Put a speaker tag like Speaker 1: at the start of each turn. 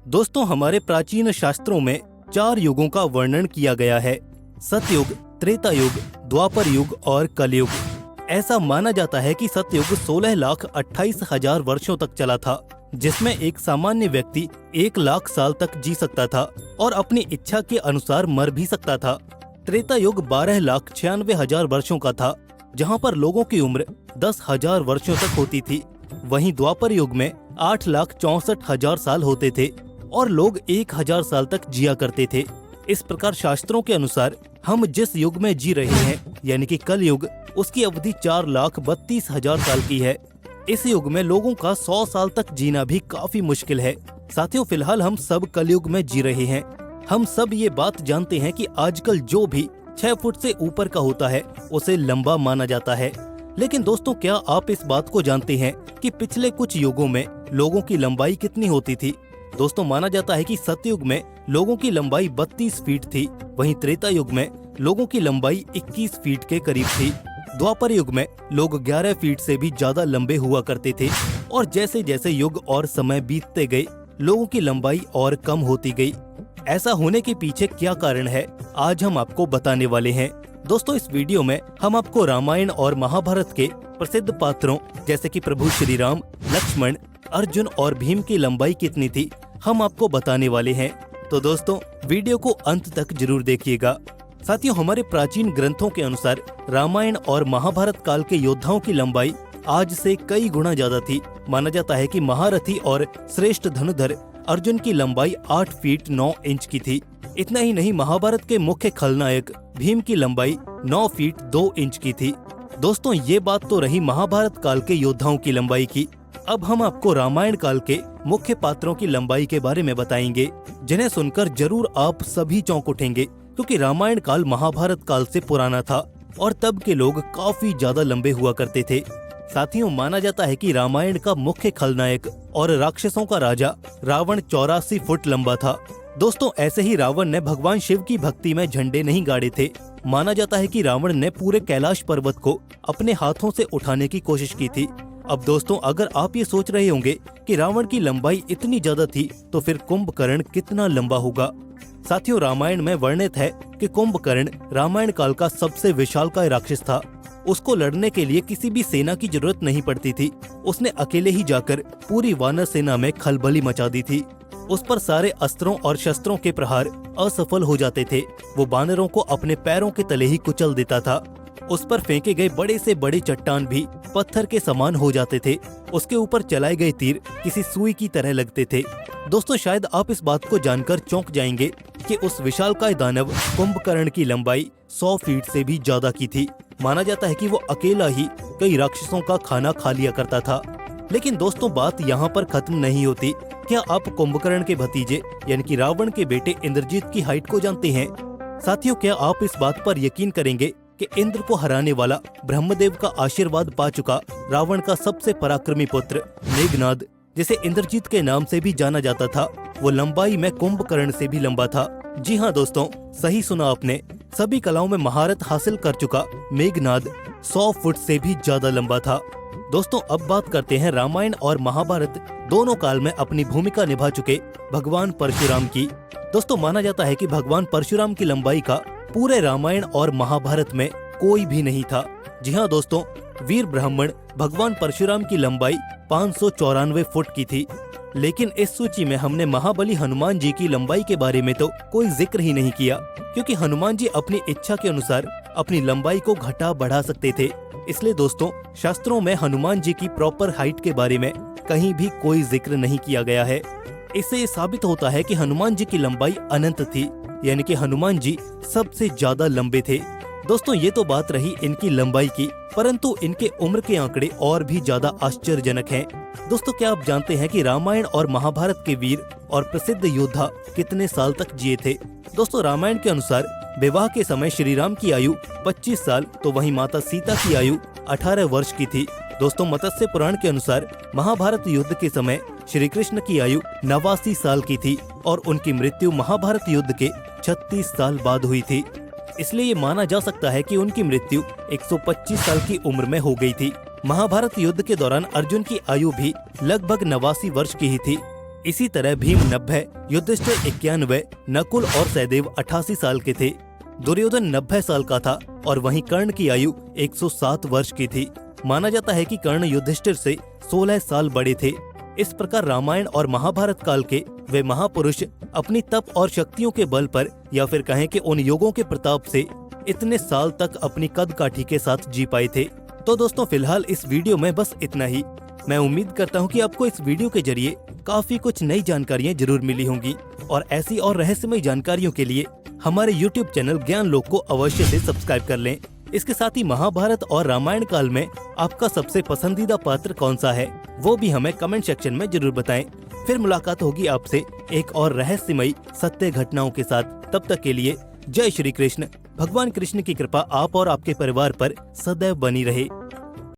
Speaker 1: दोस्तों, हमारे प्राचीन शास्त्रों में 4 युगों का वर्णन किया गया है। सतयुग, त्रेता युग, द्वापर युग और कलयुग। ऐसा माना जाता है कि सतयुग 16,28,000 वर्षों तक चला था, जिसमें एक सामान्य व्यक्ति 1 लाख साल तक जी सकता था और अपनी इच्छा के अनुसार मर भी सकता था। त्रेता युग 12,96,000 वर्षों का था, जहां पर लोगों की उम्र 10,000 वर्षों तक होती थी। वहीं द्वापर युग में 8,64,000 साल होते थे और लोग 1,000 साल तक जिया करते थे। इस प्रकार शास्त्रों के अनुसार हम जिस युग में जी रहे हैं, यानी कि कल युग, उसकी अवधि 4,32,000 साल की है। इस युग में लोगों का 100 साल तक जीना भी काफी मुश्किल है। साथियों, फिलहाल हम सब कलयुग में जी रहे हैं। हम सब ये बात जानते हैं कि आजकल जो भी 6 फुट से ऊपर का होता है उसे लंबा माना जाता है। लेकिन दोस्तों, क्या आप इस बात को जानते हैं कि पिछले कुछ युगों में लोगों की लंबाई कितनी होती थी? दोस्तों, माना जाता है कि सतयुग में लोगों की लंबाई 32 फीट थी। वहीं त्रेता युग में लोगों की लंबाई 21 फीट के करीब थी। द्वापर युग में लोग 11 फीट से भी ज्यादा लंबे हुआ करते थे और जैसे जैसे युग और समय बीतते गए, लोगों की लंबाई और कम होती गई। ऐसा होने के पीछे क्या कारण है, आज हम आपको बताने वाले हैं। दोस्तों, इस वीडियो में हम आपको रामायण और महाभारत के प्रसिद्ध पात्रों जैसे कि प्रभु श्री राम, लक्ष्मण, अर्जुन और भीम की लंबाई कितनी थी, हम आपको बताने वाले हैं। तो दोस्तों, वीडियो को अंत तक जरूर देखिएगा। साथियों, हमारे प्राचीन ग्रंथों के अनुसार रामायण और महाभारत काल के योद्धाओं की लंबाई आज से कई गुना ज्यादा थी। माना जाता है कि महारथी और श्रेष्ठ धनुधर अर्जुन की लंबाई 8 फीट 9 इंच की थी। इतना ही नहीं, महाभारत के मुख्य खलनायक भीम की लंबाई 9 फीट 2 इंच की थी। दोस्तों, ये बात तो रही महाभारत काल के योद्धाओं की लंबाई की। अब हम आपको रामायण काल के मुख्य पात्रों की लंबाई के बारे में बताएंगे, जिन्हें सुनकर जरूर आप सभी चौंक उठेंगे, क्योंकि रामायण काल महाभारत काल से पुराना था और तब के लोग काफी ज्यादा लंबे हुआ करते थे। साथियों, माना जाता है कि रामायण का मुख्य खलनायक और राक्षसों का राजा रावण 84 फुट लंबा था। दोस्तों, ऐसे ही रावण ने भगवान शिव की भक्ति में झंडे नहीं गाड़े थे। माना जाता है कि रावण ने पूरे कैलाश पर्वत को अपने हाथों से उठाने की कोशिश की थी। अब दोस्तों, अगर आप ये सोच रहे होंगे कि रावण की लंबाई इतनी ज्यादा थी, तो फिर कुंभकर्ण कितना लंबा होगा? साथियों, रामायण में वर्णित है कि कुंभकर्ण रामायण काल का सबसे विशालकाय राक्षस था। उसको लड़ने के लिए किसी भी सेना की जरूरत नहीं पड़ती थी। उसने अकेले ही जाकर पूरी वानर सेना में खलबली मचा दी थी। उस पर सारे अस्त्रों और शस्त्रों के प्रहार असफल हो जाते थे। वो वानरों को अपने पैरों के तले ही कुचल देता था। उस पर फेंके गए बड़े से बड़े चट्टान भी पत्थर के समान हो जाते थे। उसके ऊपर चलाए गए तीर किसी सुई की तरह लगते थे। दोस्तों, शायद आप इस बात को जानकर चौंक जाएंगे कि उस विशालकाय दानव कुंभकर्ण की लंबाई 100 फीट से भी ज्यादा की थी। माना जाता है कि वो अकेला ही कई राक्षसों का खाना खा लिया करता था। लेकिन दोस्तों, बात यहाँ पर खत्म नहीं होती। क्या आप कुंभकर्ण के भतीजे यानी कि रावण के बेटे इंद्रजीत की हाइट को जानते हैं? साथियों, क्या आप इस बात पर यकीन करेंगे कि इंद्र को हराने वाला, ब्रह्मदेव का आशीर्वाद पा चुका रावण का सबसे पराक्रमी पुत्र मेघनाद, जिसे इंद्रजीत के नाम से भी जाना जाता था, वो लंबाई में कुंभकर्ण से भी लंबा था। जी हाँ दोस्तों, सही सुना आपने। सभी कलाओं में महारत हासिल कर चुका मेघनाद 100 फुट से भी ज्यादा लंबा था। दोस्तों, अब बात करते हैं रामायण और महाभारत दोनों काल में अपनी भूमिका निभा चुके भगवान परशुराम की। दोस्तों, माना जाता है कि भगवान परशुराम की लंबाई का पूरे रामायण और महाभारत में कोई भी नहीं था। जी हाँ दोस्तों, वीर ब्राह्मण भगवान परशुराम की लंबाई 594 फुट की थी। लेकिन इस सूची में हमने महाबली हनुमान जी की लंबाई के बारे में तो कोई जिक्र ही नहीं किया, क्योंकि हनुमान जी अपनी इच्छा के अनुसार अपनी लंबाई को घटा बढ़ा सकते थे। इसलिए दोस्तों, शास्त्रों में हनुमान जी की प्रॉपर हाइट के बारे में कहीं भी कोई जिक्र नहीं किया गया है। इससे ये साबित होता है कि हनुमान जी की लंबाई अनंत थी, यानी कि हनुमान जी सबसे ज्यादा लंबे थे। दोस्तों, ये तो बात रही इनकी लंबाई की, परंतु इनके उम्र के आंकड़े और भी ज्यादा आश्चर्यजनक हैं। दोस्तों, क्या आप जानते हैं कि रामायण और महाभारत के वीर और प्रसिद्ध योद्धा कितने साल तक जिए थे? दोस्तों, रामायण के अनुसार विवाह के समय श्री राम की आयु 25 साल, तो वहीं माता सीता की आयु 18 वर्ष की थी। दोस्तों, मत्स्य पुराण के अनुसार महाभारत युद्ध के समय श्री कृष्ण की आयु 89 साल की थी और उनकी मृत्यु महाभारत युद्ध के 36 साल बाद हुई थी। इसलिए ये माना जा सकता है कि उनकी मृत्यु 125 साल की उम्र में हो गई थी। महाभारत युद्ध के दौरान अर्जुन की आयु भी लगभग 89 वर्ष की ही थी। इसी तरह भीम 90, युधिष्ठिर 91, नकुल और सहदेव 88 साल के थे। दुर्योधन 90 साल का था और वहीं कर्ण की आयु 107 वर्ष की थी। माना जाता है कि कर्ण युधिष्ठिर से 16 साल बड़े थे। इस प्रकार रामायण और महाभारत काल के वे महापुरुष अपनी तप और शक्तियों के बल पर, या फिर कहें कि उन योगों के प्रताप से इतने साल तक अपनी कद काठी के साथ जी पाए थे। तो दोस्तों, फिलहाल इस वीडियो में बस इतना ही। मैं उम्मीद करता हूँ कि आपको इस वीडियो के जरिए काफी कुछ नई जानकारियाँ जरूर मिली होंगी और ऐसी और रहस्यमय जानकारियों के लिए हमारे YouTube चैनल ज्ञान लोक को अवश्य से सब्सक्राइब कर लें। इसके साथ ही महाभारत और रामायण काल में आपका सबसे पसंदीदा पात्र कौन सा है, वो भी हमें कमेंट सेक्शन में जरूर बताएं। फिर मुलाकात होगी आपसे एक और रहस्यमयी सत्य घटनाओं के साथ। तब तक के लिए जय श्री कृष्ण। भगवान कृष्ण की कृपा आप और आपके परिवार पर सदैव बनी रहे।